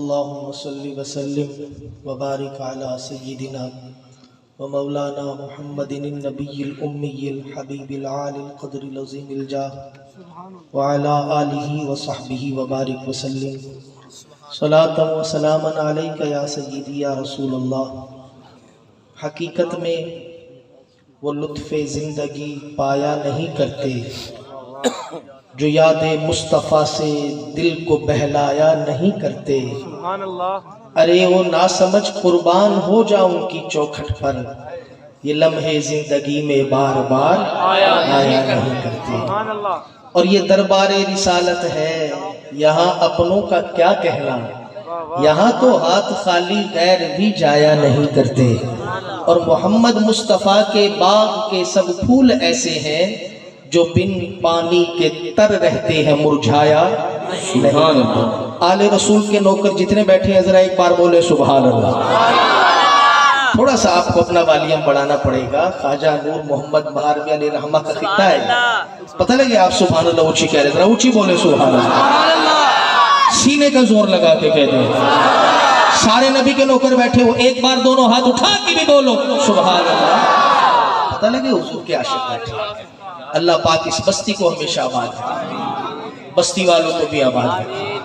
अल्लाहुम्मा सल्लि व सल्लिम व बारिक अला सय्यिदिना व मौलाना मुहम्मदिन नबिय्यिल उम्मिय्यिल हबीबिल आलिल क़द्रिल अज़ीमिल जाह व अला आलिहि व सहबिहि व बारिक व सल्लिम सलातन व सलामन अलैका या सय्यिदी या रसूलल्लाह। हकीकत में वो लुत्फ़े ज़िंदगी पाया नहीं करते जो याद मुस्तफ़ा से दिल को बहलाया नहीं करते। अरे वो ना समझ कुर्बान हो जाऊं की चौखट पर, ये लम्हे जिंदगी में बार बार आया नहीं करते। और ये दरबारे रिसालत है, यहाँ अपनों का क्या कहना, यहाँ तो हाथ खाली गैर भी जाया नहीं करते। और मोहम्मद मुस्तफ़ा के बाग के सब फूल ऐसे हैं जो बिन पानी के तर रहते हैं, मुरझाया नहीं। आले रसूल के नौकर जितने बैठे हैं जरा एक बार बोले सुभान अल्लाह। थोड़ा सा आपको अपना वॉल्यूम बढ़ाना पड़ेगा। ख्वाजा नूर मोहम्मद बहारवी अलैहि रहमा का खिता है, पता लगे आप सुभान अल्लाह ऊंची कह रहे, जरा ऊंची बोले सुभान अल्लाह। सीने का जोर लगा के कहते हैं। सारे नबी के नौकर बैठे हो, एक बार दोनों हाथ उठा के भी बोलो सुभान अल्लाह, पता लगे हुजूर के आशिक बैठे। अल्लाह पाक इस बस्ती को हमेशा आबाद रखे, बस्ती वालों को भी आबाद रखे।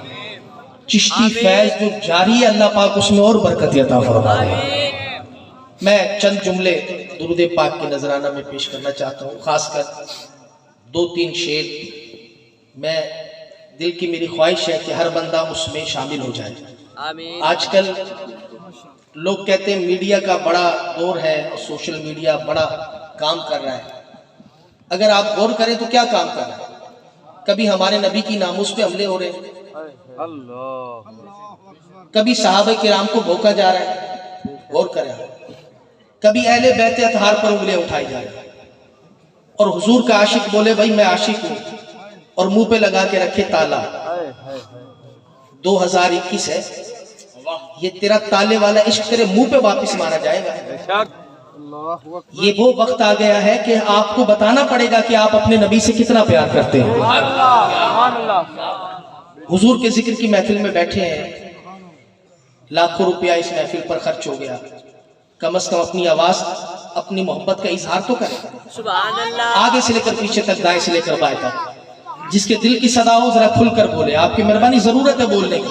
चिश्ती फैज जो जारी है अल्लाह पाक उसमें और बरकत अता फरमाए। मैं चंद जुमले दुरूद पाक के नजराना में पेश करना चाहता हूँ, खासकर 2-3 शेर। मैं दिल की मेरी ख्वाहिश है कि हर बंदा उसमें शामिल हो जाए। आजकल लोग कहते हैं मीडिया का बड़ा दौर है और सोशल मीडिया बड़ा काम कर रहा है। अगर आप गौर करें तो क्या काम कर रहा है? कभी हमारे नबी की नामूस पे हमले हो रहे हैं, कभी सहाबा किराम को भोंका जा रहा है, गौर करें। कभी अहले बैत अतहार पर उंगलियां उठाई जा रही है और हुजूर का आशिक बोले भाई मैं आशिक हूं, और मुंह पे लगा के रखे ताला। 2021 है, ये तेरा ताले वाला इश्क तेरे मुंह पे वापस मारा जाएगा। ये वो वक्त आ गया है कि आपको बताना पड़ेगा कि आप अपने नबी से कितना प्यार करते हैं। हुजूर के जिक्र की महफिल में बैठे हैं, लाखों रुपया इस महफिल पर खर्च हो गया, कम से कम अपनी आवाज अपनी मोहब्बत का इजहार तो करें। आगे से लेकर पीछे तक, दाएं से लेकर बाएं तक, जिसके दिल की सदा हो जरा खुलकर बोले। आपकी मेहरबानी जरूरत है बोलने की,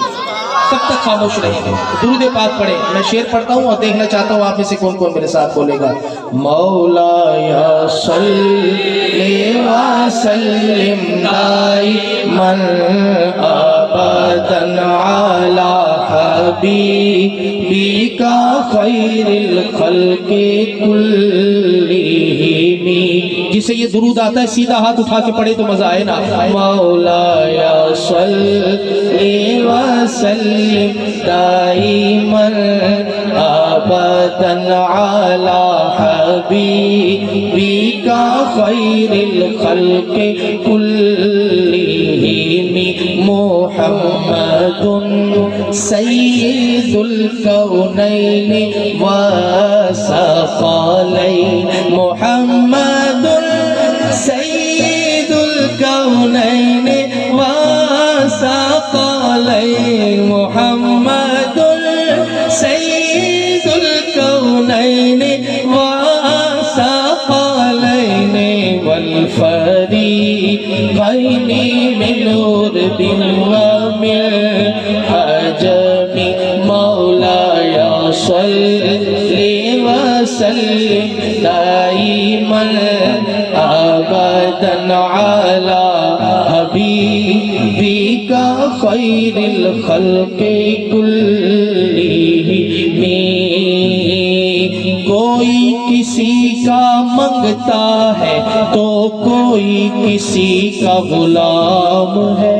कब तक खामोश रहेंगे? दुरूद पाक पढ़े। मैं शेर पढ़ता हूँ और देखना चाहता हूँ आप में से कौन कौन मेरे साथ बोलेगा। मौलाया सल्ली व सल्लिम दाइमन अबदन अला हबीबिका खैरिल खल्क़ि कुल्लिहिम। जिसे ये दुरूद आता है सीधा हाथ उठा के पढ़े तो मजा आए ना। मौलाया सल्ली व सल्लिम दाइमन अबदन अला हबीबिका खैरिल खल्क़ि कुल्लिहिम। मुहम्मदुन सय्यिदुल कौनैनि व सक़लैन। मुहम्मदुन सय्यिदुल कौनैनि व सक़लैन। मुहम्मदुन सय्यिदुल कौनैनि व सक़लैन वल फ़रीक़ैनि मिन उर्दिन व मिन अजमी। मौलाया सल्ली व सल्लिम दाइमन अबदन अला हबीबिका खैरिल खल्क़ि कुल्लिहिम। कोई किसी का मंगता है तो कोई किसी का गुलाम है।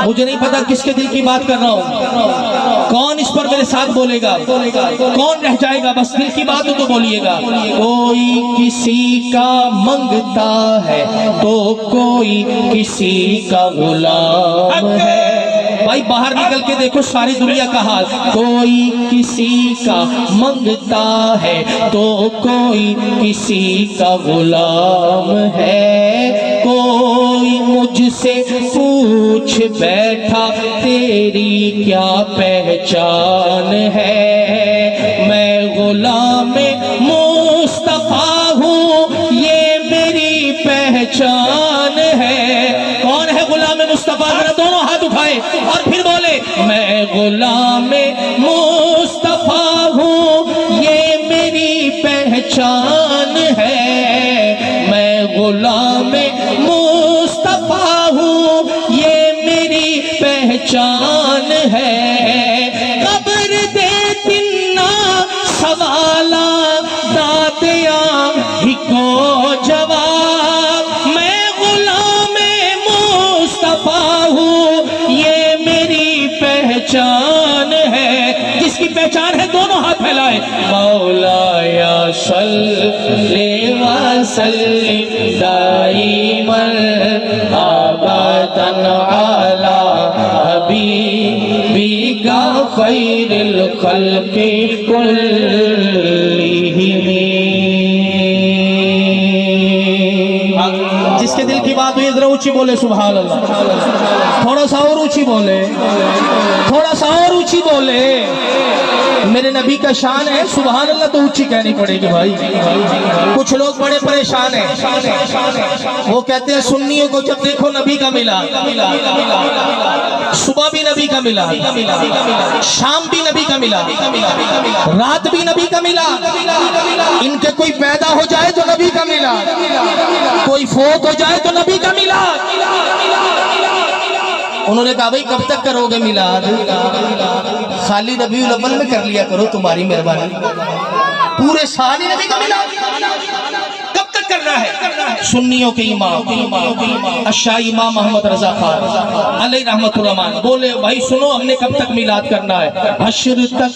मुझे नहीं पता किसके दिल की बात कर रहा हूँ, कौन इस पर मेरे साथ बोलेगा, कौन रह जाएगा? बस दिल की बात हो तो बोलिएगा। कोई किसी का मंगता है तो कोई किसी का गुलाम है। भाई बाहर निकल के देखो सारी दुनिया का हाल। कोई किसी का मंगता है तो कोई किसी का गुलाम है। कोई कोई मुझसे पूछ बैठा तेरी क्या पहचान है, मैं गुलाम मुस्तफा हूँ ये मेरी पहचान है। कौन है गुलाम मुस्तफा? जरा दोनों हाथ उठाए और फिर बोले, मैं गुलाम मुस्तफा हूँ ये मेरी पहचान है, मैं गुलाम मुस्तफा हूँ ये मेरी पहचान है। कब्र दे तिन्ना सवाला दातिया ही को जवाब, मैं गुलाम मुस्तफा हूँ ये मेरी पहचान है। जिसकी पहचान है दोनों हाथ फैलाए। मौलाया सल्ली व सल्लिम दाइमन अबदन अला हबीबिका खैरिल खल्क़ि कुल्लिहिम। जिसके दिल की बात हुई जरा ऊंची बोले सुभान अल्लाह। थोड़ा सा और ऊंची बोले, थोड़ा सा और ऊंची बोले। मेरे नबी का शान है सुभान अल्लाह तो ऊंची कहनी पड़ेगी भाई। कुछ लोग बड़े परेशान हैं, वो कहते हैं सुन्नियों को जब देखो नबी का मिला, सुबह भी नबी का मिला, शाम भी नबी का मिला, रात भी नबी का मिला। इनके कोई पैदा हो जाए तो नबी का मिला, कोई फोत हो जाए तो नबी का मिला। उन्होंने कहा भाई कब तक करोगे मिलाद? खाली रबीउल अव्वल में कर लिया करो, तुम्हारी मेहरबानी। पूरे साल ही नबी का मिलाद कब तक करना है? सुन्नियों के इमाम अशा इमाम मोहम्मद रजा खान अलैहि रहमतुर रहमान बोले भाई सुनो, हमने कब तक मिलाद करना है? हश्र तक।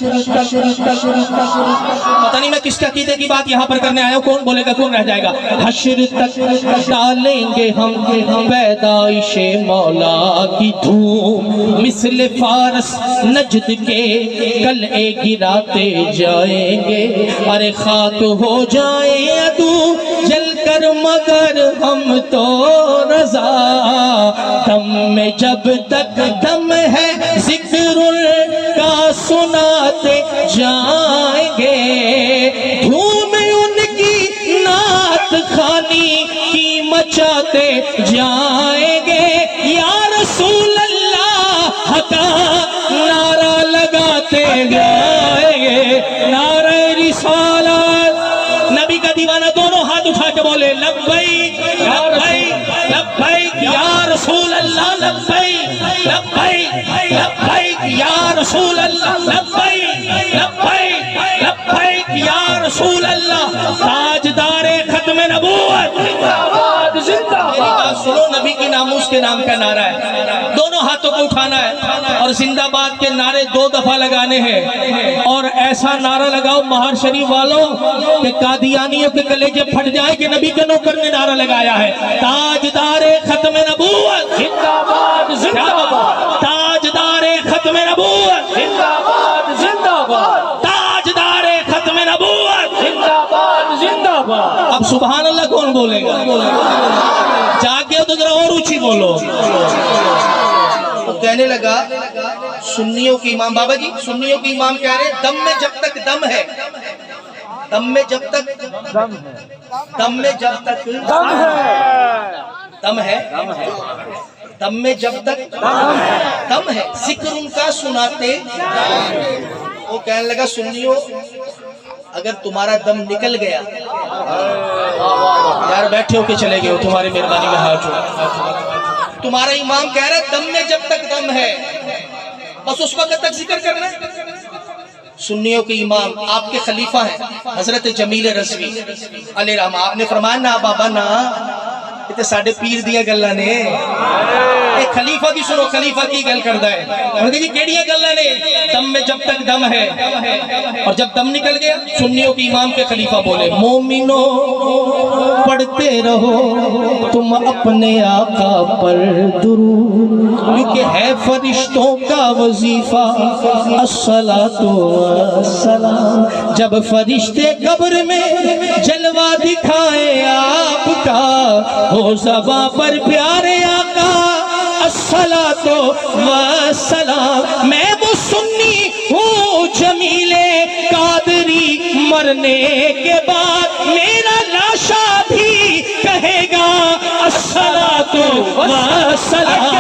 पता नहीं मैं किसके अकीदे की बात यहाँ पर करने आया हूँ, कौन बोलेगा कौन रह जाएगा। हश्र तक डालेंगे हम पैदाइशे मौला की धूम, मिसले फारस नजद के कलए गिराते जाएंगे। अरे खाक हो जाए अदू जलकर मगर हम तो रजा, दम में जब तक दम है जिक्रुल का सुनाते जाएंगे। धूम उनकी नात खानी की मचाते जाएंगे। या रसूल अल्लाह का नारा लगाते जाएंगे। नारे रिसालत। नबी का दीवाना दोनों हाथ उठा के बोले लब्बैक लब्बैक लब्बैक या रसूल अल्लाह, लब्बैक लब्बैक लब्बैक या रसूल अल्लाह, लब्बैक लब्बैक लब्बैक या रसूल अल्लाह। ताजदारे खत्म नबूवत जिंदाबाद जिंदाबाद। सुनो, नबी की नामूस के नाम का नारा है, दोनों हाथों को उठाना है और जिंदाबाद के नारे 2 दफा लगाने हैं। और ऐसा नारा लगाओ महार शरीफ वालों के कादियानियों के कलेजे फट जाए कि नबी के नौकर ने नारा लगाया है। ताजदारे खत्म नबूवत जिंदाबाद जिंदाबाद। ताजदारे खत्म नबूवत जिंदाबाद जिंदाबाद। ताजदारे खत्म नबूवत जिंदाबाद जिंदाबाद। अब सुभान अल्लाह कौन बोलेगा? जागे तो जरा और ऊंची बोलो। तो कहने लगा सुन्नियों के इमाम, बाबा जी सुन्नियों के इमाम कह रहे दम में जब तक दम है, दम में जब तक दम है, दम में जब तक दम है, दम है, दम में जब तक दम है जिक्र उनका सुनाते। वो कहने लगा सुन्नियों अगर तुम्हारा दम निकल गया, यार बैठे होके चले गए हो, तुम्हारी मेहरबानी में हाथ जोड़। तुम्हारा इमाम कह रहा है दम में जब तक दम है बस उस वक्त तक जिक्र करना है। सुन्नियों के इमाम आपके खलीफा हैं हजरत जमील रज़वी अलैहि रहमा। आपने फरमाया ना बाबा ना, इतने साढ़े पीर दिया गल्ला ने खलीफा की सुनो, खलीफा की गल करदा है। और जी केड़ियां गल्लां ने, दम में जब तक दम है और जब दम निकल गया सुन्नियों के इमाम के खलीफा बोले, मोमिनो पढ़ते रहो तुम अपने आका पर दुरूद, क्योंकि है फरिश्तों का वजीफा अस्सलातु वस्सलाम। जब फरिश्ते कब्र में जलवा दिखाए आपका, हो ज़बां पर प्यारे आका अस्सलातु वस्सलाम। मैं वो सुन्नी हूँ जमीले कादरी, मरने के बाद मेरा लाशा भी कहेगा अस्सलातु वस्सलाम।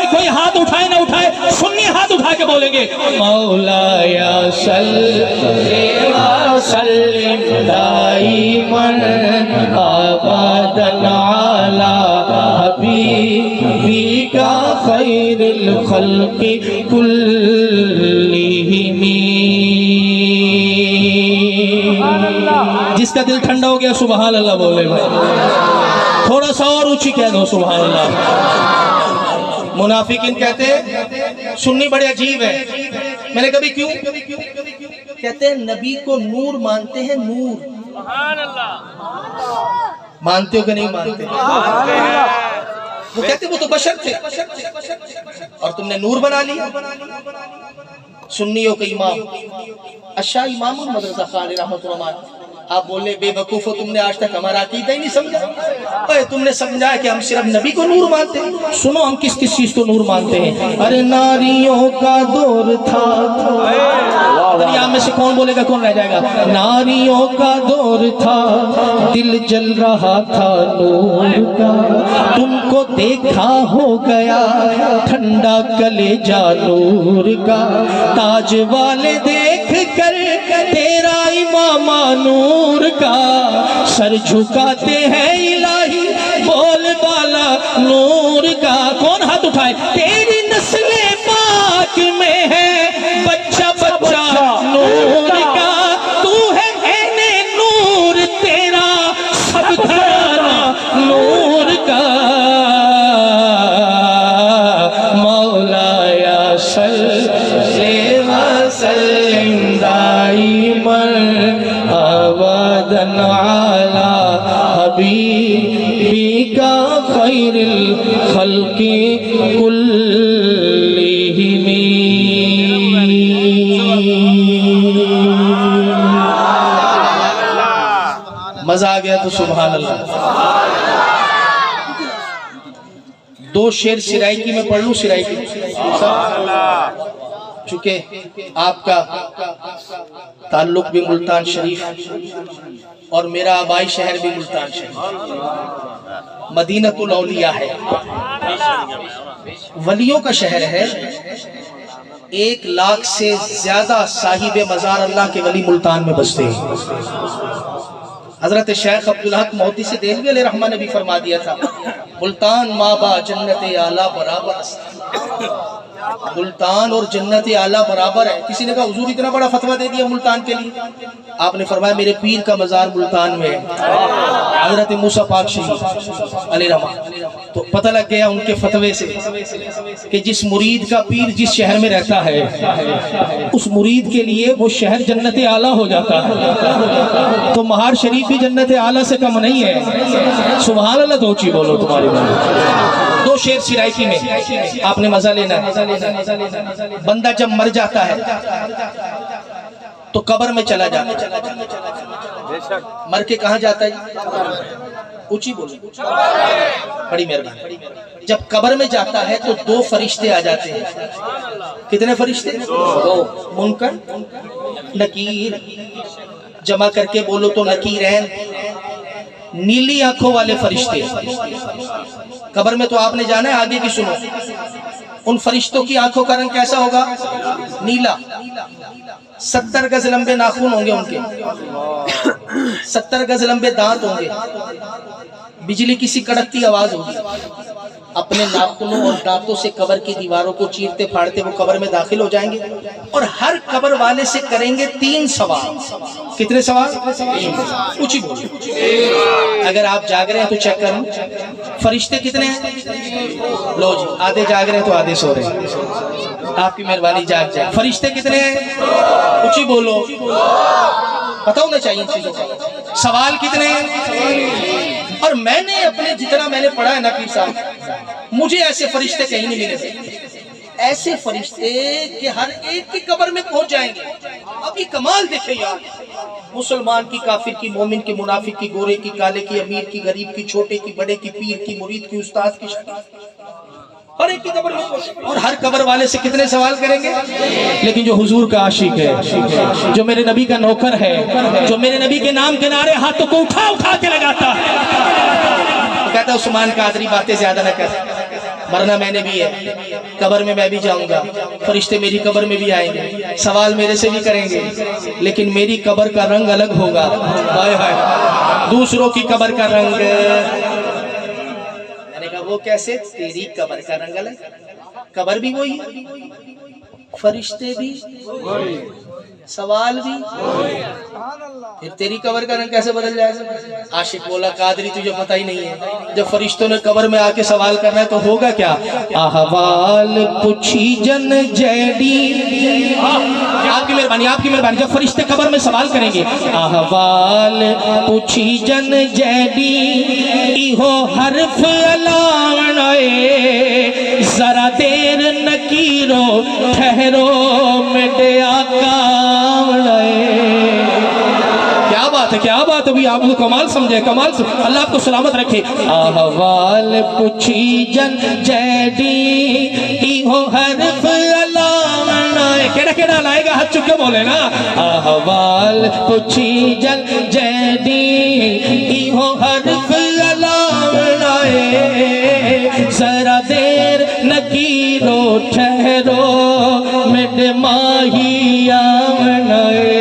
कोई हाथ उठाए ना उठाए, सुन्नी हाथ उठा के बोलेंगे, मौलाया सल्ली व सल्लिम दाइमन अबदन अला हबीबिका खैरुल खल्क़ि कुल्लिहिम। जिसका दिल ठंडा हो गया सुभान अल्लाह बोले भाई, थोड़ा सा और ऊंची कह दो सुभान अल्लाह। मुनाफिकीन कहते हैं सुन्नी बड़े अजीब है। मैंने कभी क्यों, कहते हैं नबी को नूर मानते हैं, नूर मानते हो कि नहीं मानते? वो कहते वो तो बशर थे और तुमने नूर बना लिया। सुन्नियों के इमाम अच्छा इमाम मदरसा खान रहमतुल्लाह, आप बोले बेवकूफ हो, तुमने आज तक हमारा अकीदा ही नहीं समझा। अरे तुमने समझा कि हम सिर्फ नबी को नूर मानते हैं। सुनो हम किस किस चीज को नूर मानते हैं। अरे नारियों का दौर था, दुनिया में से कौन बोलेगा, कौन रह जाएगा। नारियों का दौर था, दिल जल रहा था नूर का, तुमको देखा हो गया ठंडा कलेजा नूर का, ताज वाले देख कर तेरा इमामा नूर का, सर झुकाते हैं इलाही बोल बाला नूर का। कौन हाथ उठाए, तेरी नस्ले पाक में है बच्चा बच्चा नूर का, तू है ऐने नूर तेरा सब घराना नूर का। मौलाया सल्ली व सल्लिम दाइमन अबदन अला हबीबिका खैरुल खल्क़ि कुल्लिहिम। मजा आ गया तो सुभान अल्लाह। दो शेर सिराइकी में पढ़ लूं, सिराइकी चूंकि आपका ताल्लुक भी मुल्तान शरीफ और मेरा आबाई शहर भी मुल्तान शरीफ मदीनतुल औलिया है, वलियों का शहर है। 1 लाख से ज्यादा साहिब मजार अल्लाह के वली मुल्तान में बसते हैं। हजरत शेख अब्दुल हक मोहती से देलवी अलैहि रहमान ने भी फरमा दिया था, मुल्तान माबा जन्नत आला बराबर। मुल्तान और जन्नत आला बराबर है। किसी ने कहा हुजूर इतना बड़ा फतवा दे दिया मुल्तान के लिए। आपने फरमाया मेरे पीर का मजार मुल्तान में है, हजरत मूसा पाक शहीद अलैहि रहमान। तो पता लग गया उनके फतवे से कि जिस मुरीद का पीर जिस शहर में रहता है उस मुरीद के लिए वो शहर जन्नत आला हो जाता है। तो महार शरीफ भी जन्नत आला से कम नहीं है। सुभान अल्लाह, तो ऊंची बोलो तुम्हारी बात। 2 शेर सिराइकी में आपने मजा लेना है। बंदा जब मर जाता है तो कब्र में चला जाता है। मर के कहाँ जाता है, ऊंची बोलो, बड़ी मेहरबानी। जब कब्र में जाता है तो 2 फरिश्ते आ जाते हैं। कितने फरिश्ते? 2। मुनकर नकीर, जमा करके बोलो तो नकीरैन, नीली आंखों वाले फरिश्ते। कब्र में तो आपने जाना है, आगे की सुनो। उन फरिश्तों की आंखों का रंग कैसा होगा? नीला। 70 गज लंबे नाखून होंगे उनके, 70 गज लंबे दांत होंगे, बिजली की सी कड़कती आवाज होगी। अपने नाखूनों और दांतों से कब्र की दीवारों को चीरते फाड़ते वो कब्र में दाखिल हो जाएंगे और हर कब्र वाले से करेंगे 3 सवाल। कितने सवाल? ऊंची बोलिए। अगर आप जाग रहे हैं तो चेक करो फरिश्ते कितने हैं। लो जी, आधे जाग रहे हैं तो आधे सो रहे हैं। आपकी मेहरबानी, जाग जाए। फरिश्ते कितने हैं? ऊंची बोलो, पता होना चाहिए चीजों का। सवाल कितने हैं? और मैंने अपने जितना मैंने पढ़ा है ना पीर साहब, मुझे ऐसे फरिश्ते कहीं नहीं मिले। ऐसे फरिश्ते कि हर एक की कब्र में पहुंच जाएंगे। अब ये कमाल देखे यार, मुसलमान की, काफिर की, मोमिन की, मुनाफिक की, गोरे की, काले की, अमीर की, गरीब की, छोटे की, बड़े की, पीर की, मुरीद की, उस्ताद की, हर एक की कब्र में पहुंच। और हर कब्र वाले से कितने सवाल करेंगे? लेकिन जो हुजूर का आशिक है, जो मेरे नबी का नौकर है, जो मेरे नबी के नाम के नारे हाथों को उठा उठा के लगाता है, तो कहता है उस्मान कादरी बातें ज्यादा न कर, वरना मैंने भी है, कब्र में मैं भी जाऊंगा, फरिश्ते मेरी कब्र में भी आएंगे, सवाल मेरे से भी करेंगे, लेकिन मेरी कब्र का रंग अलग होगा। हाय हाय, दूसरों की कब्र का रंग। मैंने कहा वो कैसे? तेरी कब्र का रंग अलग, कब्र भी वही, फरिश्ते भी, सवाल भी, फिर तेरी कब्र का रंग कैसे बदल जाएगा? आशिक बोला कादरी तुझे पता ही नहीं है, जब फरिश्तों ने कब्र में आके सवाल करना है तो होगा क्या? अहवाल पूछी जन जैडी। आपकी मेहरबानी, आपकी मेहरबानी। जब फरिश्ते कब्र में सवाल करेंगे, अहवाल पूछी जन जैडी, इहो हर्फ अलावनाए, जरा देर नकीरो ठहरो मेरे आका। क्या बात है, क्या बात है, अभी आप लोग कमाल समझे, कमाल से अल्लाह आपको सलामत रखे। अहवाल पूछी जन जैडी, इहो हर्फ अलावनाए। केड़ा केड़ा लाएगा, हाथ चुके बोले ना। अहवाल पूछी जन जैडी, इहो हर्फ अलावनाए, जरा देर नकीरो ठहरो मेरे माहिया मनाए।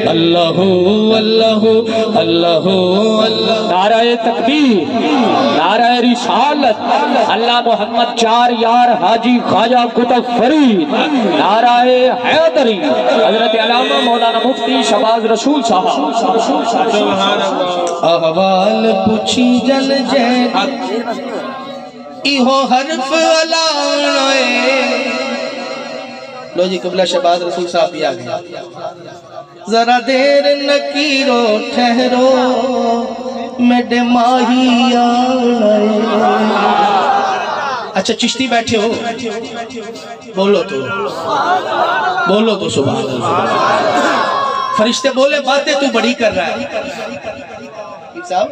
अल्लाहु अल्लाहु अल्लाहु अल्लाह। नाराए तकबीर, नाराए रिसालत, अल्लाह मोहम्मद 4 यार हाजी ख्वाजा कुतुब फरीद, नाराए हैदरी, हजरत अल्लामा मौलाना मुफ्ती शहबाज रसूल साहब। अहवाल पूछी जल जैदी, इहो हर्फ अलावनाए। लो जी, कबला शहबाज रसूल साहब भी आ गए। जरा देर नकीरो ठहरो मेरे माहिया। अच्छा चिश्ती बैठे हो, बोलो तो सुभान अल्लाह। फरिश्ते बोले बातें तू बड़ी कर रहा है साहब।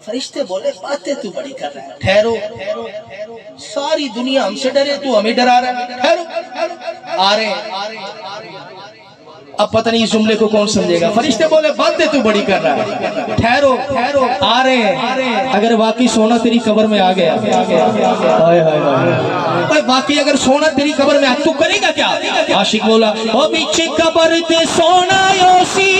फरिश्ते बोले बातें तू बड़ी कर रहा है, ठहरो, सारी दुनिया हमसे डरे, तू हमें डरा रहा है, ठहरो। आ रहे अब पता नहीं इस जुमले को कौन समझेगा। फरिश्ते बोले बातें तू बड़ी कर रहा है, ठहरो, आ रहे हैं। अगर वाकई सोना तेरी कब्र में आ गया, हाय हाय हाय, बाकी अगर सोना तेरी कब्र में आ, तू करेगा क्या? आशिक बोला ओ पीछे कब्र ते सोना योसी।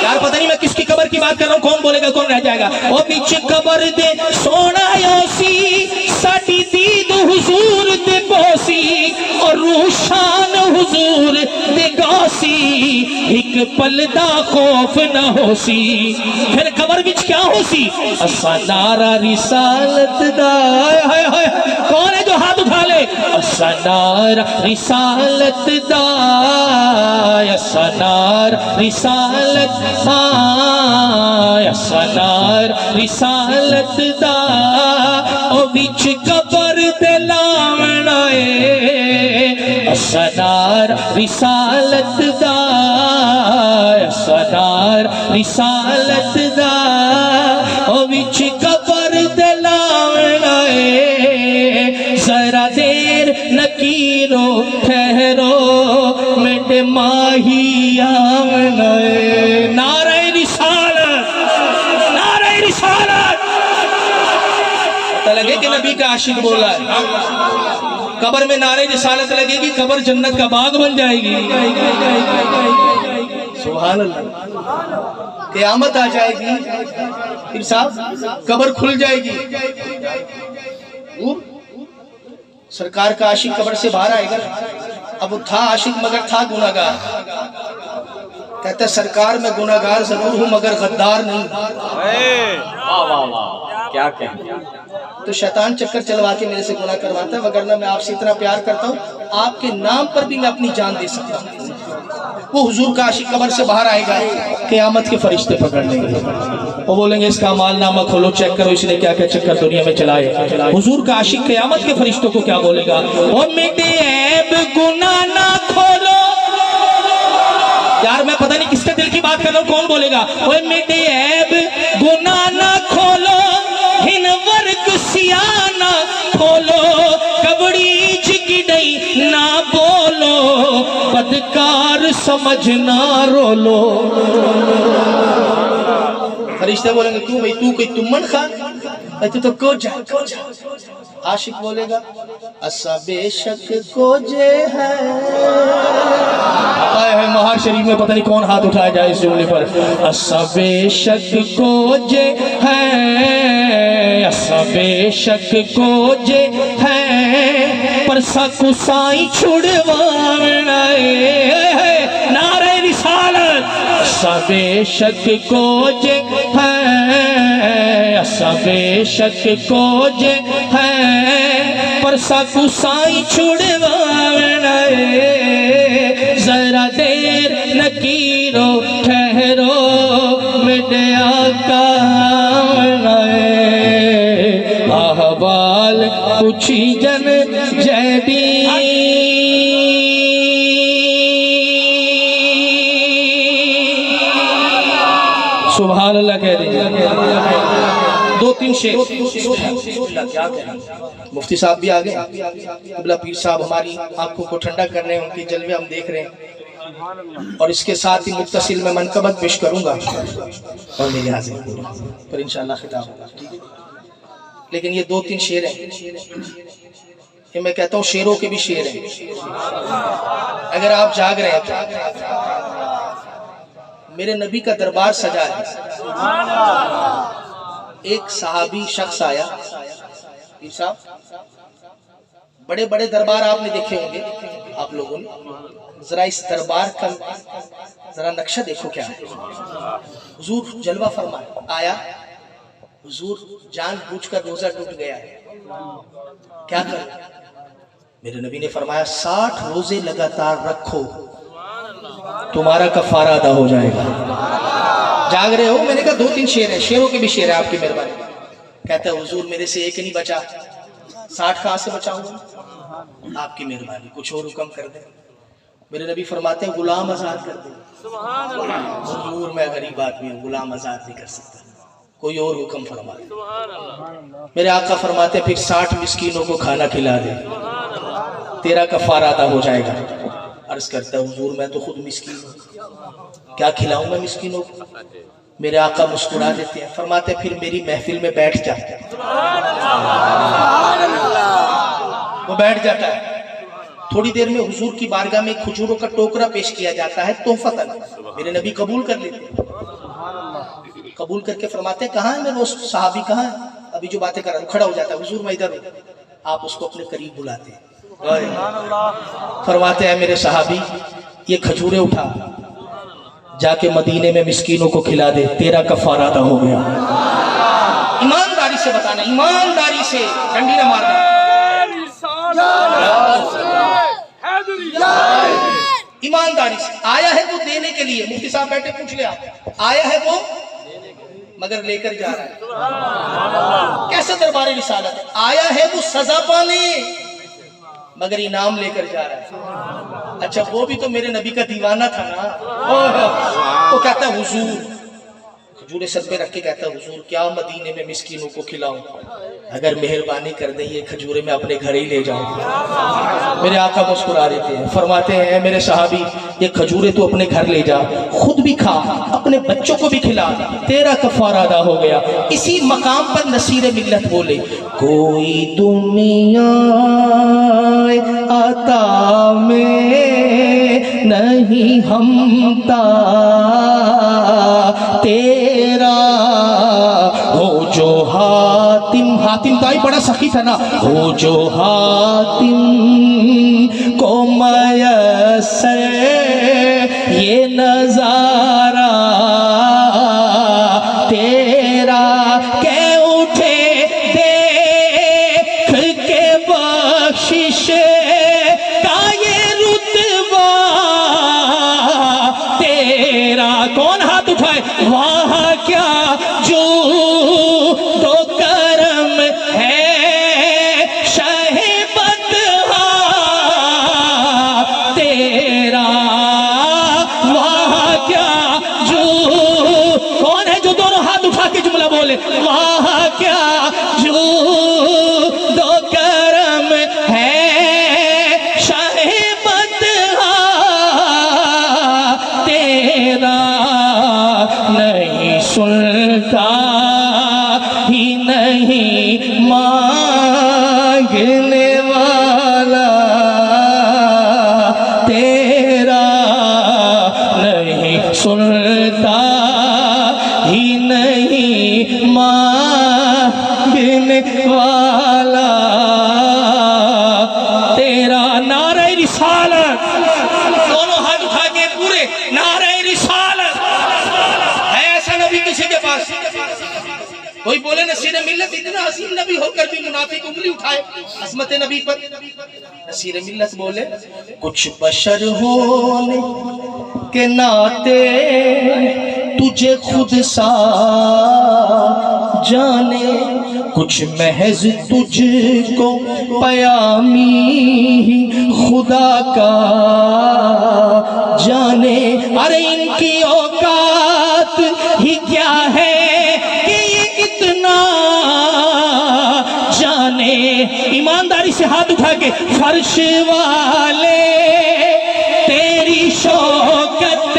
यार पता नहीं मैं किसकी कब्र की बात कर रहा हूँ, कौन बोलेगा, कौन रह जाएगा? ओ पीछे कब्र दे सोना योसी, साडी दीद हुजूर दे बोसी, और रूशान हुजूर दे गासी, एक पल दा खौफ न होसी। फिर कब्र विच क्या होसी? असा नारा रिसालत दा। हाय हाय, कौन है जो हाथ उठा ले? असा नारा रिसालत दा, असा नारा रिसालत, असा नारा रिसालत दा, ओ विच कब्र ते लावनाए, असा नारा रिसालत दा, असा नारा रिसालत दा, ओ विच कब्र ते लावनाए, जरा देर नकीरो ठहरो मेरे माहिया मनाए। नारे रिसालत, नारे रिसालत। पता लगे कि नबी का आशिक बोला है। कब्र में नारे रिसालत लगेगी, कब्र जन्नत का बाग बन जाएगी। सुभान अल्लाह। क़यामत आ जाएगी, फिर साहब कब्र खुल जाएगी, सरकार का आशिक कब्र से बाहर आएगा। अब वो था आशिक मगर था गुनाहगार। कहता सरकार मैं गुनाहगार जरूर हूं मगर गद्दार नहीं। वाह वाह वाह, क्या कहें। तो शैतान चक्कर चलवा के मेरे से गुनाह करवाता है, वगरना मैं आपसे इतना प्यार करता हूँ, आपके नाम पर भी मैं अपनी जान दे सकता हूँ। वो हुजूर का आशिक कब्र से बाहर आएगा, क़यामत के फरिश्ते पकड़ लेंगे, वो बोलेंगे इसका मालनामा खोलो, चेक करो इसने क्या क्या चक्कर दुनिया में चलाए। हुजूर का आशिक क़यामत के फरिश्तों को क्या बोलेगा? ओ मेरे ऐब गुनाह ना खोलो। यार मैं पता नहीं किसके दिल की बात कर रहा हूँ, कौन बोलेगा? ओए मेरे ऐब गुनाह ना खोलो, हिन वर्ग सियाना खोलो, कबड़ी जिगड़ई ना बोलो, बदकार समझना रोलो। फरिश्ते बोलेंगे तू भाई तू कोई तुमन खान, तू तो को जा। आशिक बोलेगा असा बेशक को जे है। महार शरीफ में पता नहीं कौन हाथ उठाया जाए इस जुमले पर। असा बेशक को जे है, असा बेशक को जे है, पर साकू साई छुड़वाना है। नारे रिसालत। असा बेशक को जे है, असा बेशक को जे है, पर साकू साई छुड़वाना है। जरा देर नकीरो ठहरो मेरे आका अहवाल पूछी जन जैदी। सुभान अल्लाह कह दीजिए। दो तीन शेर क्या कहें। मुफ्ती साहब भी आ गए, अब्ला पीर साहब हमारी आंखों को ठंडा कर रहे हैं, उनके जलवे हम देख रहे हैं। और इसके साथ ही मुत्तसिल में मनकबत पेश करूंगा और मेरे हाजिर पर इंशाअल्लाह खिताब होगा। लेकिन ये दो तीन शेर हैं, ये मैं कहता हूँ शेरों के भी शेर हैं। अगर आप जाग रहे हैं तो मेरे नबी का दरबार सजा है। एक सहाबी शख्स आया, पीर साहब बड़े बड़े दरबार आपने देखे होंगे आप लोगों ने, जरा इस दरबार का जरा नक्शा देखो क्या है। हुजूर जलवा फरमाए आया, हुजूर जानबूझकर रोजा टूट गया है, क्या कर? मेरे नबी ने फरमाया 60 रोजे लगातार रखो, तुम्हारा कफारा अदा हो जाएगा। जाग रहे हो? मैंने कहा दो तीन शेर है, शेरों के भी शेर है आपकी मेहरबानी। कहता है हुजूर मेरे से एक नहीं बचा, 60 कहां से बचाऊंगा? आपकी मेहरबानी, कुछ और हुक्म कर दे। मेरे नबी फरमाते हैं गुलाम आजाद कर दे। हुजूर मैं गरीब आदमी हूँ, गुलाम आजाद नहीं कर सकता, कोई और हुक्म फरमा दे। मेरे आका फरमाते फिर 60 मिस्कीनों को खाना खिला दे, तेरा कफारा अदा हो जाएगा। अर्ज करता हुजूर मैं तो खुद मिस्कीन हूँ, क्या खिलाऊं मैं मिस्कीनों को? मेरे आका मुस्कुरा देते हैं, फरमाते फिर मेरी महफिल में बैठ जा। वो बैठ जाता है। थोड़ी देर में हुजूर की बारगाह में खजूरों का टोकरा पेश किया जाता है तोहफतन। मेरे नबी कबूल कर लेते हैं, कबूल करके फरमाते हैं कहाँ है मेरा वो सहाबी, कहाँ है अभी जो बातें कर रहा हूँ? खड़ा हो जाता है, हुजूर मैं इधर हूँ। आप उसको अपने करीब बुलाते हैं, फरमाते हैं मेरे सहाबी ये खजूरें उठा जाके मदीने में मिस्कीनों को खिला दे, तेरा कफारा अदा हो गया। ईमानदारी से बताना, ईमानदारी से, डंडी ना मारना। ईमानदारी से आया है वो देने के लिए। मुफ्ती साहब बैठे, पूछ लिया आया है वो मगर लेकर जा रहा है। कैसे दरबार रिसालत है? आया है वो सजा पाने मगर इनाम लेकर जा रहा है। अच्छा वो भी तो मेरे नबी का दीवाना था ना। वो कहता है हुजूर, खजूरे सर पे रख के कहता है हुजूर क्या मदीने में मिस्कीनों को खिलाऊं? अगर मेहरबानी कर दे ये खजूरे मैं अपने घर ही ले जाऊं। मेरे आका मुस्कुरा देते हैं, फरमाते हैं मेरे सहाबी ये खजूरे तो अपने घर ले जा, खुद भी खा, अपने बच्चों को भी खिला, तेरा कफारा अदा हो गया। इसी मकाम पर नसीर मिल्लत बोले कोई दुनिया आता में नहीं हमता तेरा हो जो हातिम, हातिम ताई बड़ा सखी था ना, हो जो हातिम को मयस्सर ये नजारा तेरा के उठे देख के बख्शिश का ये रुतबा तेरा। कौन हाथ उठाए? वाह क्या जो तो करम है शाहे बदहा तेरा। वाह क्या जो, कौन है जो दोनों हाथ उठा के जुमला बोले? वाह क्या जो दो करम है शाहे बदहा तेरा। नहीं सुनता ही नहीं मांगने वाला तेरा, नहीं सुनता ही नहीं मांगने वाला तेरा। नारे रिसालत, दोनों हाथ उठा के पूरे नारे रिसालत। है ऐसा नबी किसी के पास? कोई बोले नसीर मिल्लत इतना हसीन नबी होकर भी मुनाफिक उंगली उठाए असमत नबी पर। नसीर मिल्लत बोले कुछ बशर होने के नाते तुझे खुद सा जाने, कुछ महज तुझको पयामी खुदा का जाने। अरे इनकी औकात ही क्या है कि ये इतना जाने। ईमानदारी से हाथ उठा के फर्श वाले तेरी शौकत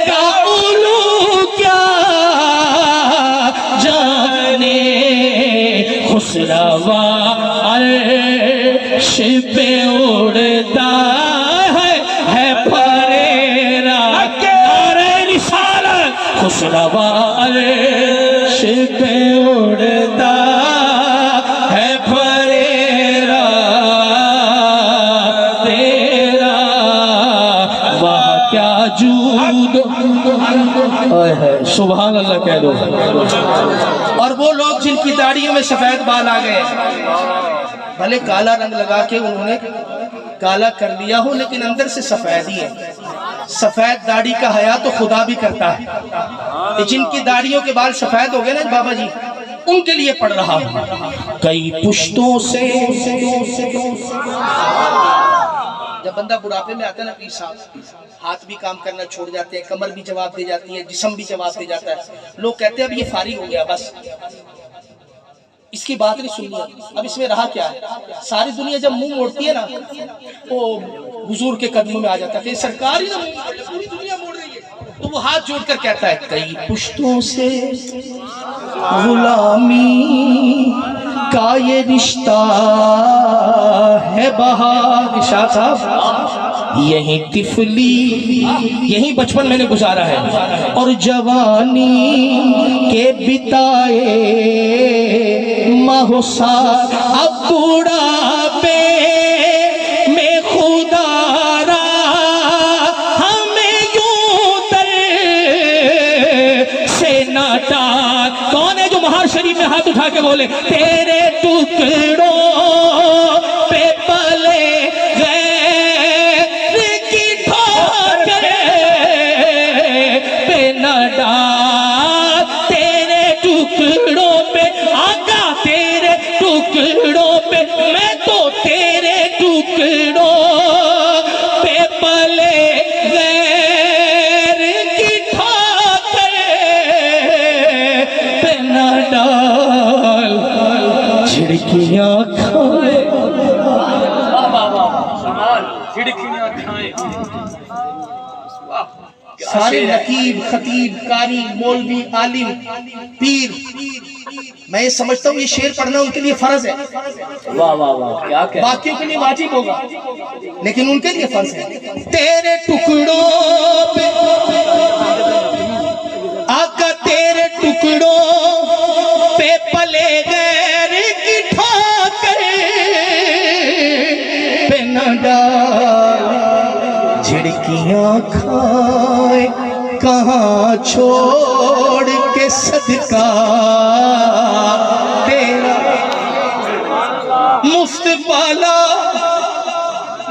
का उलू क्या जाने। खुसरवा अर्श पे उड़ता है फरेरा। नारे रिसालत, खुसरवा अर्श पे उड़ता है फरेरा तेरा। वाह क्या जूद है, सुभान अल्लाह कह दो। और वो लोग जिनकी दाढ़ियों में सफेद बाल आ गए, भले काला रंग लगा के उन्होंने काला कर लिया हो लेकिन अंदर से सफेद ही है। सफेद दाढ़ी का हया तो खुदा भी करता है। जिनकी दाढ़ियों के बाल सफेद हो गए ना बाबा जी, उनके लिए पढ़ रहा हूं। कई पुश्तों से जब बंदा बुढ़ापे में आता है ना पीर साहब, हाथ भी काम करना छोड़ जाते हैं, कमर भी जवाब दे जाती है, जिस्म भी जवाब दे जाता है। लोग कहते हैं अब ये फारिग हो गया, बस इसकी बात नहीं सुननी, अब इसमें रहा क्या है। सारी दुनिया जब मुंह मोड़ती है ना, वो हुजूर के कदमों में आ जाता है कि सरकार ही ना पूरी दुनिया मोड़ रही है। तो वो हाथ जोड़कर कहता है कई पुश्तों से गुलामी का ये रिश्ता है बहार। शाह साहब यही तिफली, यही बचपन मैंने गुजारा है और जवानी के बिताए महुसा। अब बुढ़ापे में खुदारा हमें यूं दर से नाटा। कौन है जो महार शरीफ में हाथ उठा के बोले तेरे टुकड़ों पे पले गैर की ठोकर पे न डाल। तेरे टुकड़ों पे आका, तेरे टुकड़ों पे मैं तो तेरे टुकड़ों पे पले गैर की ठोकर पे न डाल। झिड़कियां खाए, खिड़कियां खाए। सारे नकीब खतीब कारी मौलवी आलिम पीर, मैं ये समझता हूँ ये शेर पढ़ना उनके लिए फर्ज है। वाह वाह वाह, क्या क्या बाकियों के लिए वाजिब होगा लेकिन उनके लिए फर्ज है। तेरे टुकड़ों पे डाल, झिड़कियां खाए कहाँ छोड़ के सदका तेरा। मुफ्त पाला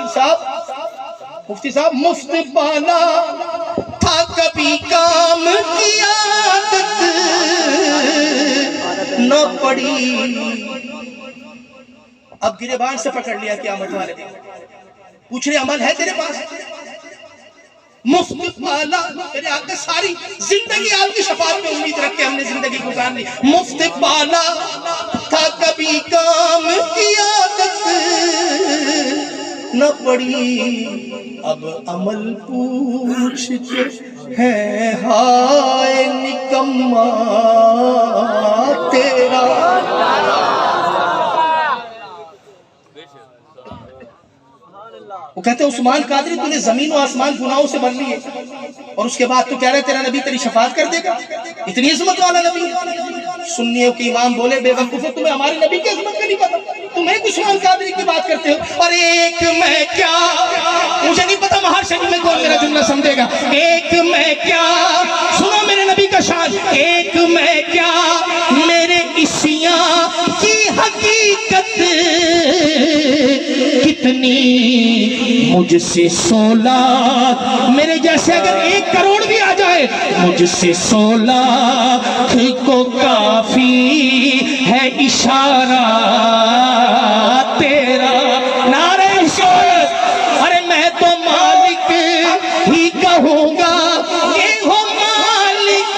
साहब, मुफ्ती साहब मुफ्त पाला था, कभी काम की आदत न पड़ी। अब गिरेबान से पकड़ लिया क़यामत वाले दिन, पूछ रहे अमल है तेरे पास? मुफ्त पाला तेरे आगे, सारी जिंदगी आपकी शफाअत में उम्मीद रख के हमने जिंदगी गुजार ली। मुफ्त पाला था, कभी काम की आदत न पड़ी। अब अमल पूछते हैं हाय निकम्मा तेरा। वो कहते हैं उस्मान कादरी तूने जमीन और आसमान गुनाहों से भर लिए और उसके बाद तू कह रहा है तेरा नबी तेरी शफाअत कर देगा। इतनी इज्जत वाला नबी। सुन्नियों के इमाम बोले बेवकूफो, तुम्हें हमारे नबी की इज्जत का नहीं पता, तुम एक उस्मान कादरी की बात करते हो। और एक मैं क्या, मुझे नहीं पता महार शरीफ में कौन मेरा जुमला समझेगा। एक मैं क्या, सुनो मेरे नबी का शान। एक मैं क्या, मेरे इसिया की हकीकत कितनी, मुझसे 16 मेरे जैसे अगर 1 करोड़ भी आ जाए, मुझसे 16 को काफी है इशारा तेरा। नारे शोहरत, अरे मैं तो मालिक ही कहूंगा, ये हो मालिक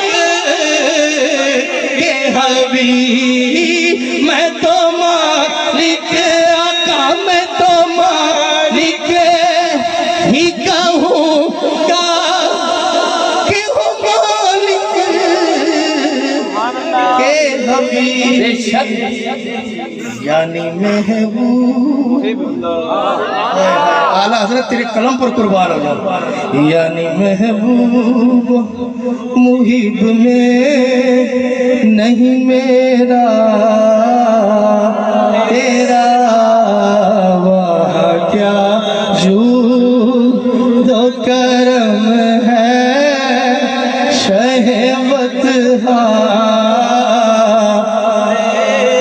के हबीब। मैं तो मालिक आका, मैं तो मालिक ही कहूंगा कि हो मालिक के हबीब। यानी महबूब, आला हजरत तेरे कलम पर कुर्बान हो जाओ। यानी महबूब मुहिब में नहीं मेरा तेरा, वह क्या जूद व करम है शहवत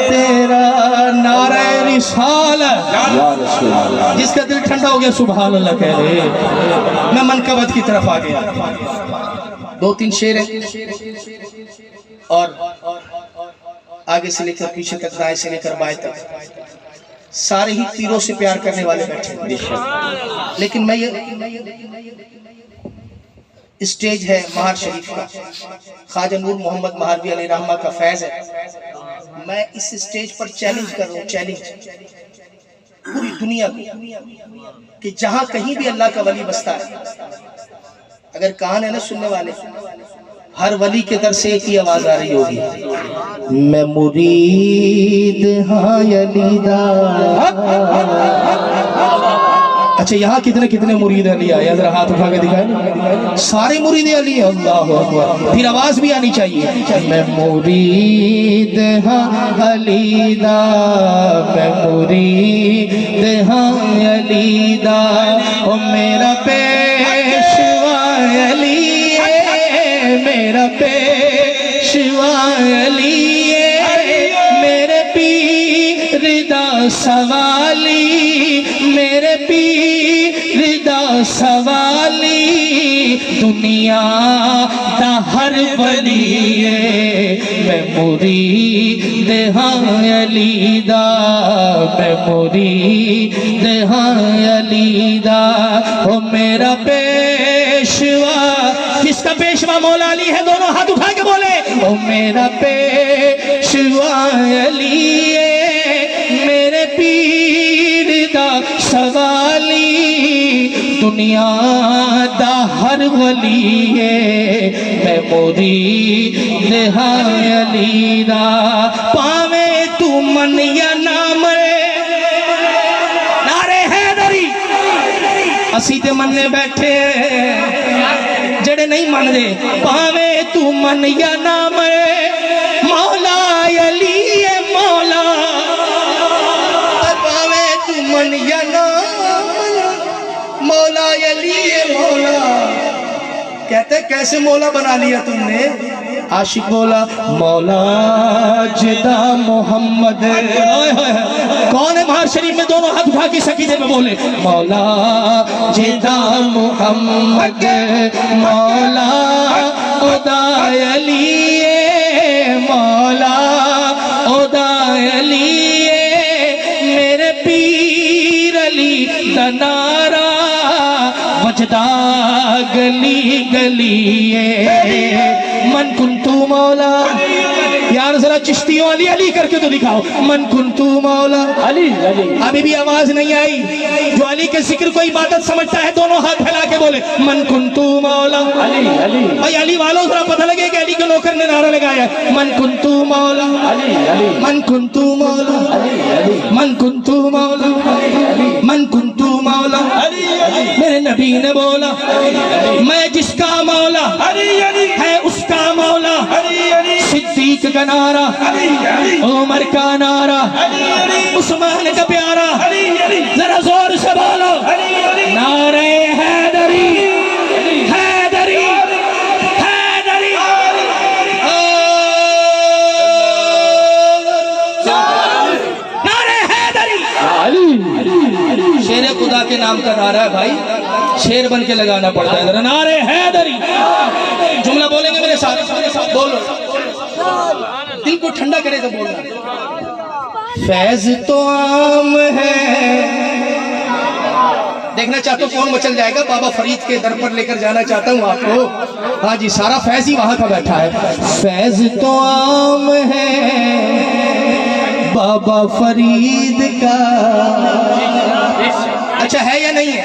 तेरा। नारे रिसालत, जिसका दिल ठंडा हो गया सुभान अल्लाह कह रहे। मैं मनकबत की तरफ आ गया, 2-3 शेर है और आगे से लेकर पीछे तक, दाएं से लेकर बाएं तक, सारे ही पीरों से प्यार करने वाले बैठे। लेकिन मैं ये स्टेज है महार शरीफ का, ख्वाजा नूर मोहम्मद महारवी अलैहि रहमा का फैज है। मैं इस स्टेज पर चैलेंज कर रहा हूँ, चैलेंज पूरी दुनिया को, कि जहां कहीं भी अल्लाह का वली बसता है, अगर कान है ना सुनने वाले, हर वली के दर से एक ही आवाज आ रही होगी, मैं मुरीद हाँ अलीदा। अच्छा यहाँ कितने कितने मुरीद अली आए, जरा हाथ उठा के दिखाए। सारे मुरीद अली है, अल्लाहु अकबर। फिर आवाज भी आनी चाहिए, मैं मुरीद हाँ अलीदा, मैं मुरीद हाँ अलीदा। ओ मेरा पेशवा अली, मेरा पेशवा अली, मेरे पीर दा सवाली, मेरे पीर दा सवाली। दुनिया दा हर वली मैं मुरीद हाँ अली दा, मैं मुरीद हाँ अली दा। ओ मेरा पेशवा, किसका पेशवा? मौला अली है। दोनों हाथ उठा के बोले, ओ मेरा पेशवा अली, मेरे पीर दा सवाली। दुनिया दा हर वली मैं मुरीद हाँ अली दा। पावे तू मन या ना मरे, नारे हैदरी। असी ते मनने बैठे, जड़े नहीं मनदे। पावे तू मन या ना मरे, मौला अली है मौला। पावे तू मन या ना मौला अली मौला। कहते कैसे मौला बना लिया तुमने? आशिक बोला मौला जिदा मोहम्मद। कौन है बाहर शरीफ में? दोनों हाथ उठा के सकीने में बोले मौला जिदा मोहम्मद, मौला उदाय अली, मौला उदाय अली, मेरे पीर अली तनारा वजदा गली गली। मन कुंतु मौला, यार जरा चिश्तियों अली अली करके तो दिखाओ। मन कुंतु मौला अली अली। अभी भी आवाज नहीं आई। जो अली के जिक्र को इबादत समझता है दोनों हाथ फैला के बोले मन कुंतु मौला अली अली। भाई अली वालों जरा पता लगे कि अली के नौकर ने नारा लगाया मन कुंतु मौला अली अली। मन कुंतु मौला अली अली। मन कुंतु मौला मन कुंतु मौला। मेरे नबी ने बोला मैं जिसका मौला है उसका मौला। सिद्दीक का नारा, उमर का नारा, उस्मान का प्यारा, जरा जोर से बोलो नारे हैदरी हैदरी हैदरी। नारे हैदरी। शेर खुदा के नाम का नारा है भाई, शेर बन के लगाना पड़ता है। जरा नारे हैदरी। जुमला बोलेंगे मेरे साथ, बोलो, दिल को ठंडा करे तो बोलना। फैज तो आम है। देखना चाहता हूँ कौन मचल जाएगा? बाबा फरीद के दर पर लेकर जाना चाहता हूँ आपको। हाँ जी, सारा फैज ही वहां का बैठा है। फैज तो आम है बाबा फरीद का। अच्छा है या नहीं है?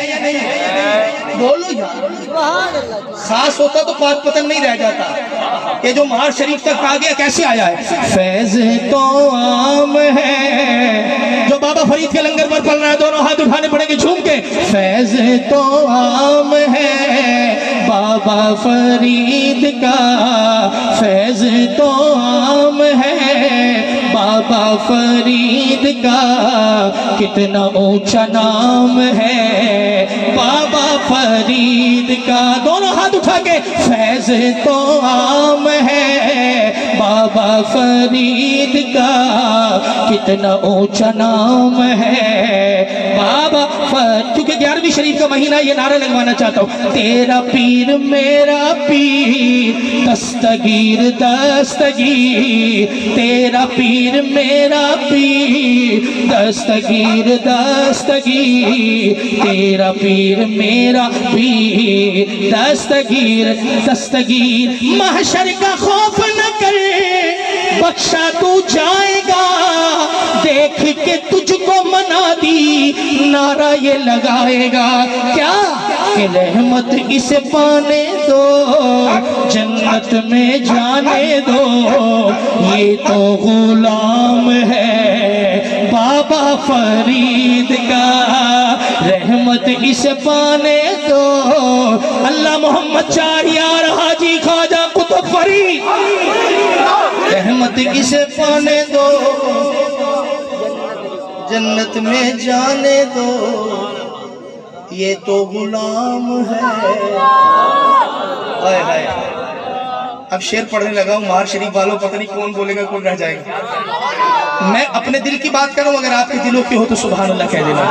बोलो यार। खास होता तो पाक पतन नहीं रह जाता। ये जो महार शरीफ तक आ गया कैसे आया है? फैज तो आम है। जो बाबा फरीद के लंगर पर पल रहा है दोनों हाथ उठाने पड़ेंगे झूम के। फैज तो आम है बाबा फरीद का, फैज तो आम है बाबा फरीद का। कितना ऊंचा नाम है बाबा फरीद का। दोनों हाथ उठा के फैज तो आम है बाबा फरीद का। कितना ऊंचा नाम है बाबा क्योंकि 11वीं शरीफ का महीना ये नारा लगवाना चाहता हूँ। तेरा पीर मेरा पीर दस्तगीर दस्तगीर, तेरा पीर मेरा पीर दस्तगीर दस्तगीर, तेरा पीर मेरा पीर दस्तगीर दस्तगीर। महशर का खौफ न कर बख्शा तू जाएगा, देख के तुझको मना दी नारा ये लगाएगा। क्या कि रहमत इसे पाने दो जन्नत में जाने दो, ये तो गुलाम है बाबा फरीद का। रहमत इसे पाने दो। अल्लाह मोहम्मद चार यार हाजी ख्वाजा कुतुब फरीद, रहमत इसे पाने दो जन्नत में जाने दो, ये तो गुलाम है। हाय हाय। अब शेर पढ़ने लगा हूँ। महार शरीफ वालों पता नहीं कौन बोलेगा कौन रह जाएगा। मैं अपने दिल की बात करूं, अगर आपके दिलों की हो तो सुभान अल्लाह कह देना।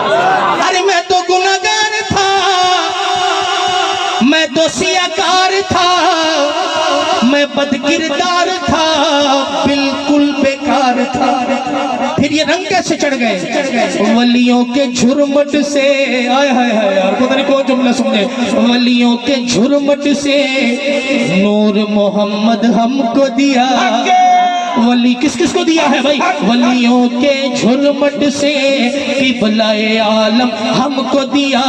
अरे मैं तो गुनाहगार था, मैं तो सियाकार था, मैं बदकिरदार था, बिल्कुल बेकार था। फिर ये रंग कैसे चढ़ गए? वलियों के झुरमट से, आय हाय हाय यार पता नहीं कौन जुमला सुने। वलियों के झुरमट से नूर मोहम्मद हमको दिया। वली किस किस को दिया है भाई? वलियों के झुरमट से किबलाए आलम हमको दिया।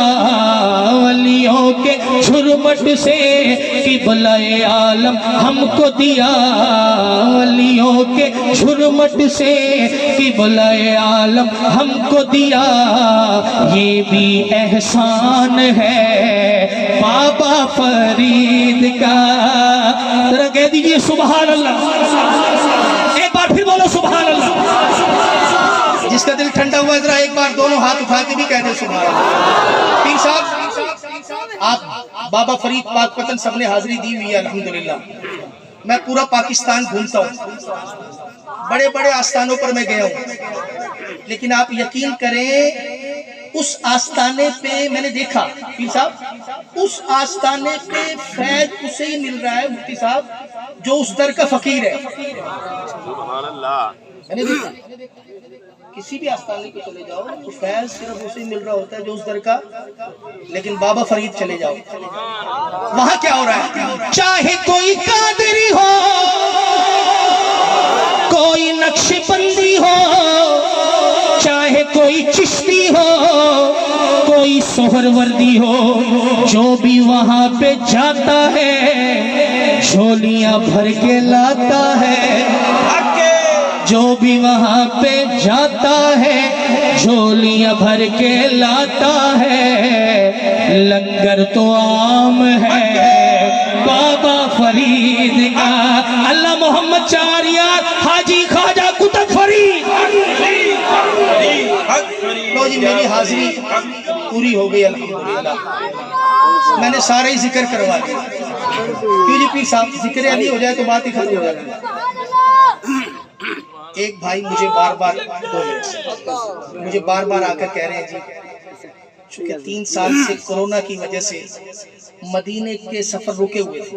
वलियों के झुरमट से किबलाए आलम हमको दिया। वलियों के झुरमट से किबलाए आलम हमको दिया। ये भी एहसान है बाबा फरीद का। जरा कह दीजिए सुभान अल्लाह। एक बार फिर बोलो सुभान अल्लाह। जिसका दिल ठंडा हुआ जरा एक बार दोनों हाथ उठा के भी कह दे सुभान अल्लाह। पीर साहब आप बाबा फरीद पाकपतन सबने हाजिरी दी हुई है अल्हम्दुलिल्लाह। मैं पूरा पाकिस्तान घूमता हूँ, बड़े बड़े आस्थानों पर मैं गया हूँ, लेकिन आप यकीन करें उस आस्थाने पे मैंने देखा पीर साहब, उस आस्थाने पे फैज उसे ही मिल रहा है मुफ्ती साहब जो उस दर का फकीर है। मैंने देखा किसी भी आस्थाने पे चले जाओ तो फैज सिर्फ उसे मिल रहा होता है जो उस दर का, लेकिन बाबा फरीद चले जाओ वहां क्या हो रहा है, चाहे कोई कादरी हो, कोई नक्शबंदी हो, चाहे कोई चिश्ती हो, कोई सोहरवर्दी हो, जो भी वहां पे जाता है झोलियां भर के लाता है, जो भी वहां पे जाता है झोलियां भर के लाता है। लंगर तो आम है बाबा फरीद का, अल्लाह मोहम्मद चार यार हाजी ख्वाजा कुतुब फरीद। लो जी मेरी हाजिरी पूरी हो गई अल्हम्दुलिल्लाह। मैंने सारा ही जिक्र करवा दिया। क्यों जी पीर साहब, जिक्र अली हो जाए तो बात ही खत्म हो जाएगी। एक भाई मुझे बार बार आकर कह रहे हैं जी, चूंकि 3 साल से कोरोना की वजह से मदीने के सफर रुके हुए थे,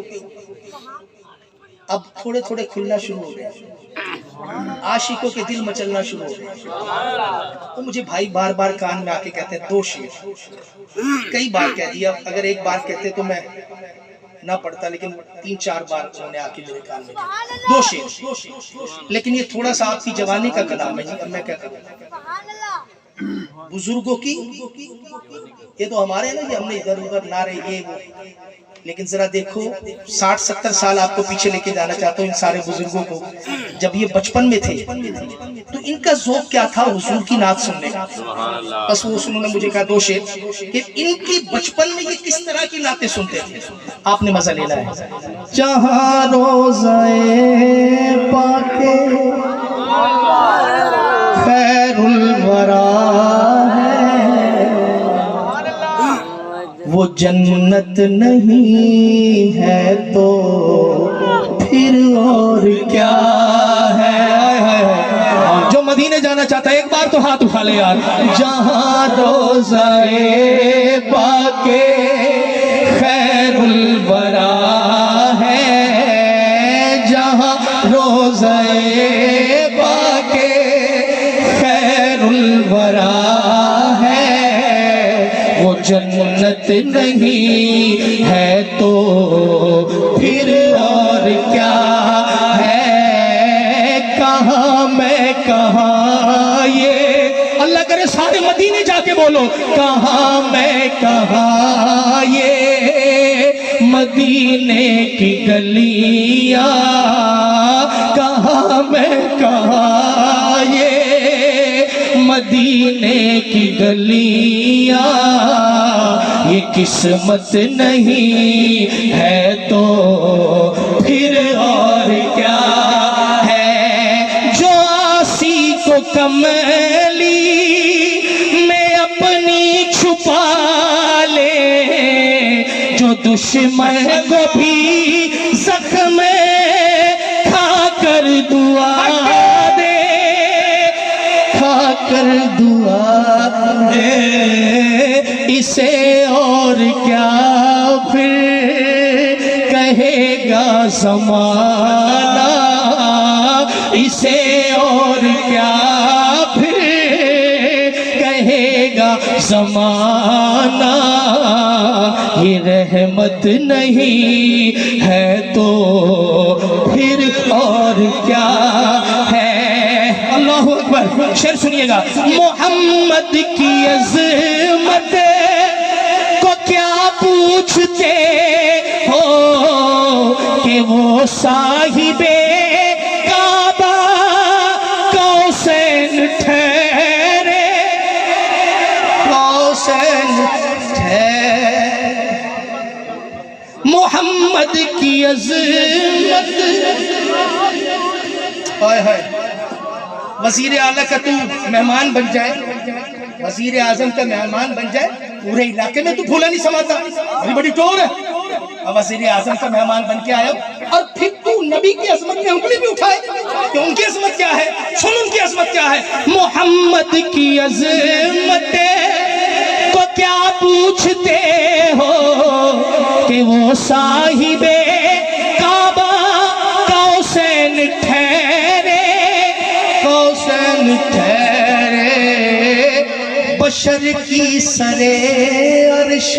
अब थोड़े थोड़े खुलना शुरू हो गए, आशिकों के दिल मचलना शुरू हो गए। तो मुझे भाई बार बार कान में आके कहते हैं 2 शेर। कई बार कह दिया, अगर एक बार कहते तो मैं ना पढ़ता, लेकिन 3-4 बार उन्होंने आके मेरे कान में 2 शेर। लेकिन ये थोड़ा सा आपकी जवानी का कलाम है जी, अब मैं क्या करूं। बुजुर्गों की ये तो हमारे ना, ये हमने इधर उधर ना रहे ये वो, लेकिन जरा देखो 60-70 साल आपको पीछे लेके जाना चाहता हूँ इन सारे बुजुर्गों को। जब ये बचपन में थे तो इनका ज़ौक़ क्या था हुजूर की नात सुनने का। बस वो उन्होंने मुझे कहा 2 शेर कि इनकी बचपन में ये किस तरह की नातें सुनते थे, आपने मजा लेना है। जहाँ रोज़ाए पाके खैरुल वरा है, वो जन्नत नहीं है तो फिर और क्या है। जो मदीने जाना चाहता है एक बार तो हाथ उठा ले यार। जहाँ रोज़ाए पाके खैरुल वरा है, जहाँ रोज़ाए पाके खैरुल वरा है, वो जन्नत नहीं है तो फिर और क्या है। कहाँ मैं कहाँ ये, अल्लाह करे सारे मदीने जाके बोलो, कहाँ मैं कहाँ ये मदीने की गलियां, कहाँ मैं कहाँ ये मदीने की गलियां। ये किस्मत नहीं है तो फिर और क्या है। जो आसी को कमली में अपनी छुपा ले, जो दुश्मन को भी जख्म खा कर दुआ दे, खा कर दुआ दे, इसे और क्या फिर कहेगा ज़माना, इसे और क्या फिर कहेगा ज़माना। ये रहमत नहीं है तो फिर और क्या है। अल्लाहु अकबर। शेर सुनिएगा। मोहम्मद की अज़मत को क्या पूछते हो कि वो साहिबे काबा कौसैन ठहरे, कौसैन ठहरे। मोहम्मद की अज़मत, हाय हाय, वज़ीर आला का तू मेहमान बन जाए वजीर आजम का मेहमान बन जाए, पूरे इलाके में तू फूला नहीं समाता, बड़ी बड़ी टोर है। अब वजीर आजम का मेहमान बन के आया और फिर तू नबी की अजमत में उंगली भी उठाए कि उनकी अजमत क्या है, सुन उनकी अजमत क्या है। मोहम्मद की अजमत को क्या पूछते हो कि वो साहिबे काबा कौसैन ठहरे, कौसैन ठहरे, बशर की सरे अर्श,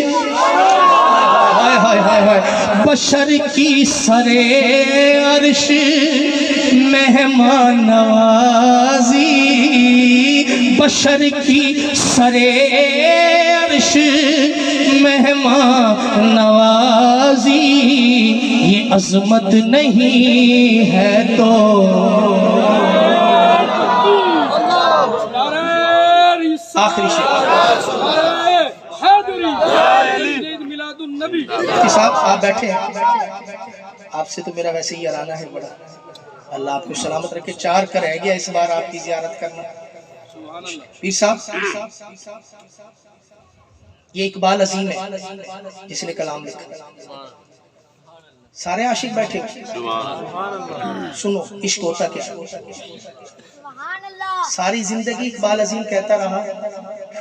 हाय हाय हाय हाय, बशर की सरे अर्श मेहमान नवाजी, बशर की सरे अर्श मेहमान नवाजी, ये अजमत नहीं है तो आखिरी साहब आप बैठे हैं, आपसे तो मेरा वैसे ही याराना है बड़ा। अल्लाह आपको सलामत रखे। 4 का रह गया इस बार आपकी जियारत करना। पीर साहब, ये इकबाल अजीम है जिसने कलाम लिखा। सारे आशिक बैठे, सुनो इश्क होता क्या। सारी जिंदगी इकबाल अजीम कहता रहा,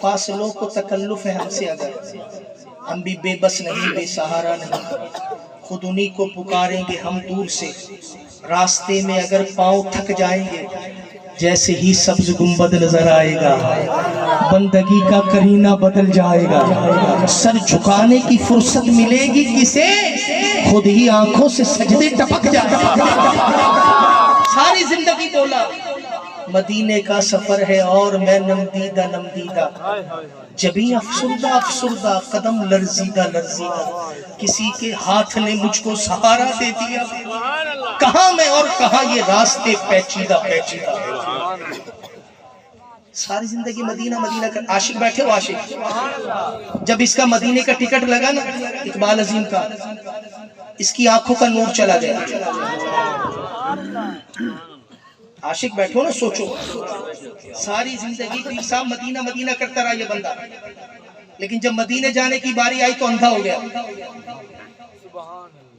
फासलों को तकल्लुफ है हमसे अगर, हम भी बेबस नहीं बेसहारा नहीं, खुद उन्हीं को पुकारेंगे हम दूर से, रास्ते में अगर पाँव थक जाएंगे जैसे ही सब्ज गुंबद नजर आएगा, बंदगी का करीना बदल जाएगा, सर झुकाने की फुर्सत मिलेगी किसे, खुद ही आंखों से सजदे टपक जाएगा। सारी जिंदगी बोला मदीने का सफर है और मैं नमदीदा नमदीदा, जबी अफसुरदा अफसुरदा कदम लर्जीदा लर्जीदा, किसी के हाथ ने मुझको सहारा दे दिया, कहाँ मैं और कहाँ ये रास्ते पेचीदा पेचीदा। सारी जिंदगी मदीना मदीना कर। आशिक बैठे हो आशिक, जब इसका मदीने का टिकट लगा ना इकबाल अजीम का, इसकी आंखों का नूर चला गया। आशिक बैठो ना, सोचो सारी जिंदगी पीर साहब मदीना मदीना करता रहा ये बंदा, लेकिन जब मदीने जाने की बारी आई तो अंधा हो गया।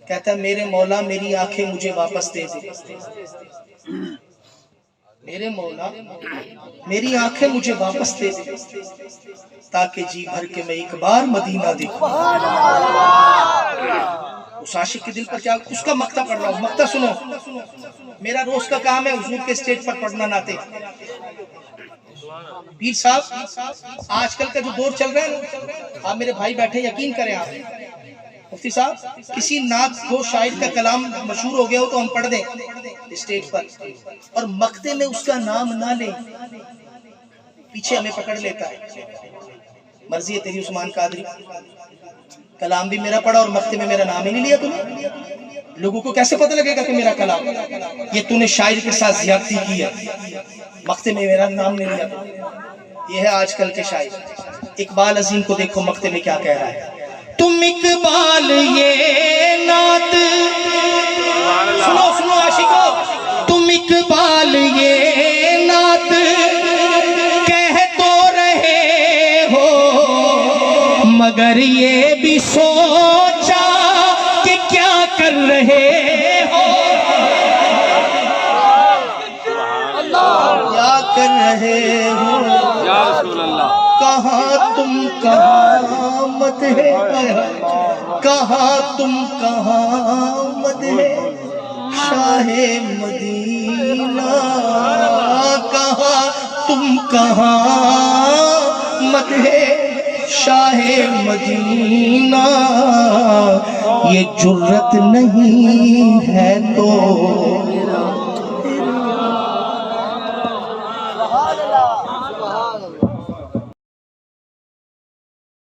कहता है मेरे मौला मेरी आंखें मुझे वापस दे दे, मेरे मौला मेरी आंखें मुझे वापस दे दे, ताकि जी भर के मैं एक बार मदीना देखूं। उस आशिक के दिल पर क्या, उसका मक्ता पढ़ रहा हूँ, मक्ता सुनो। मेरा रोज का काम है हुजूर के स्टेज पर पढ़ना नाते। पीर साहब आजकल का जो दौर चल रहा है ना, आप मेरे भाई बैठे यकीन करें, आप मुफ्ती साहब किसी नात को शायर का कलाम मशहूर हो गया हो तो हम पढ़ दें स्टेज पर, और मक्ते में उसका नाम ना ले, पीछे हमें पकड़ लेता है। मर्जी है तेरी उस्मान कादरी, कलाम भी मेरा पढ़ा और मक्ते में मेरा नाम ही नहीं लिया तूने, लोगों को कैसे पता लगेगा कि मेरा कलाम ये तूने शायर के साथ ज्यादती की है, मक्ते में मेरा नाम नहीं लिया। ये है आजकल के शायर। इकबाल अजीम को देखो मक्ते में क्या कह रहा है। तुम इकबाल ये नात, सुनो सुनो आशिको, तुम इकबाल ये नात कह तो रहे हो, मगर ये भी सोचा कि क्या कर रहे हो, क्या कर रहे हो, कहाँ तुम कहाँ मत है, कहाँ तुम कहाँ मत है, शाहे मदीना, कहाँ तुम कहाँ मत है, शाहे मदीना, ये जुर्रत नहीं है तो